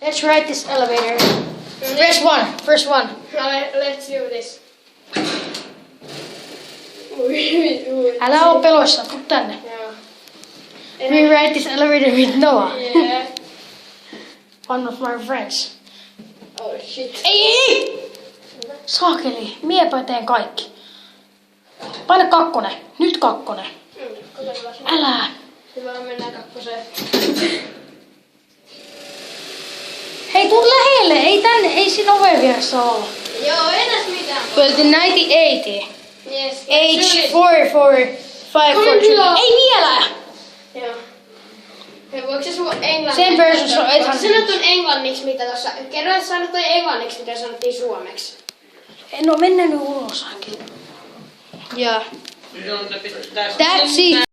Let's ride this elevator. First one. First one. Let's do this. Älä oo pelossa, tuu tänne. Joo. We ride this elevator with Noah. Yeah. One of my friends. Oh shit. Ei! Saakeli, miepä teen kaikki. Paina kakkonen. Nyt kakkonen. Älä. Hyvä, mennään kakkoseen. Hei, tuu lähelle. Ei tänne, ei siinä oven vieressä olla. Joo, enäs mitään. Well, the 90-80. Yes. Age 4, 4, 5, 4, 2. Ei vielä! Joo. Hei, voiko se sua englanniksi? Sen versus on Voiko sanoa tuon englanniksi, mitä tossa... Kerran sä sanoit toi englanniksi, mitä sanottiin suomeksi. No mennään nyt ulos. Yeah. Don't let it- That's it.